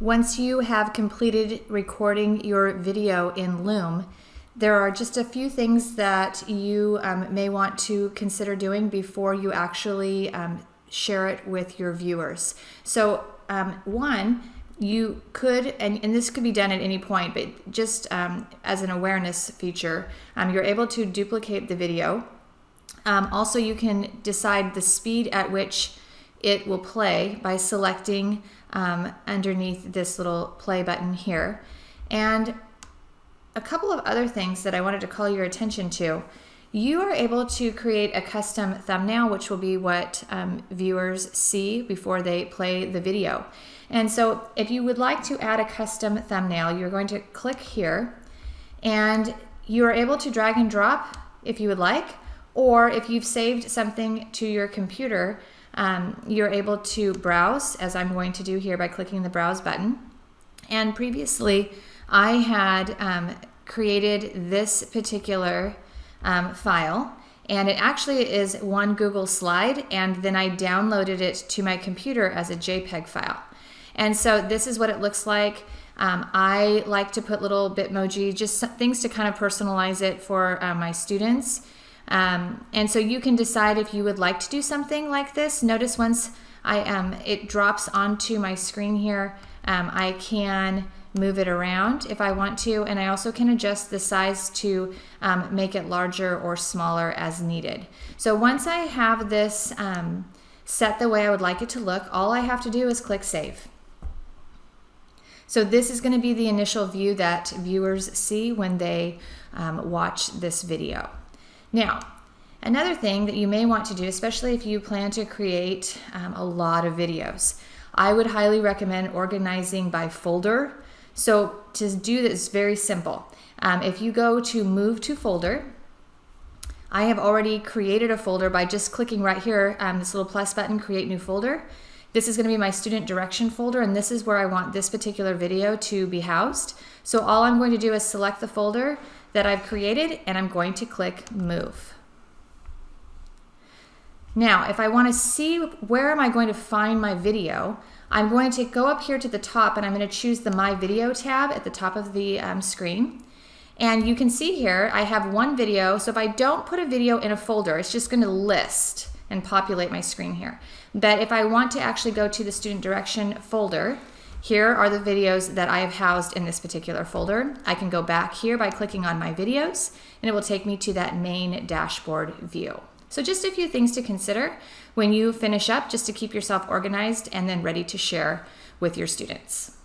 Once you have completed recording your video in Loom, there are just a few things that you may want to consider doing before you actually share it with your viewers. So one, you could, and this could be done at any point, but just as an awareness feature, you're able to duplicate the video. Also, you can decide the speed at which it will play by selecting underneath this little play button here. And a couple of other things that I wanted to call your attention to. You are able to create a custom thumbnail, which will be what viewers see before they play the video. And so if you would like to add a custom thumbnail, you're going to click here, and you are able to drag and drop if you would like, or if you've saved something to your computer, you're able to browse, as I'm going to do here by clicking the browse button. And previously I had created this particular file, and it actually is one Google slide, and then I downloaded it to my computer as a JPEG file. And so this is what it looks like. I like to put little Bitmoji, just things to kind of personalize it for my students. And so you can decide if you would like to do something like this. Notice once it drops onto my screen here, I can move it around if I want to, and I also can adjust the size to make it larger or smaller as needed. So once I have this set the way I would like it to look, all I have to do is click Save. So this is going to be the initial view that viewers see when they watch this video. Now, another thing that you may want to do, especially if you plan to create a lot of videos, I would highly recommend organizing by folder. So to do this, very simple. If you go to Move to Folder, I have already created a folder by just clicking right here, this little plus button, Create New Folder. This is going to be my student direction folder, and this is where I want this particular video to be housed. So all I'm going to do is select the folder that I've created, and I'm going to click Move. Now, if I want to see where am I going to find my video, I'm going to go up here to the top, and I'm going to choose the My Video tab at the top of the screen. And you can see here I have one video, so if I don't put a video in a folder, it's just going to list and populate my screen here. But if I want to actually go to the student direction folder, here are the videos that I have housed in this particular folder. I can go back here by clicking on My Videos, and it will take me to that main dashboard view. So just a few things to consider when you finish up, just to keep yourself organized and then ready to share with your students.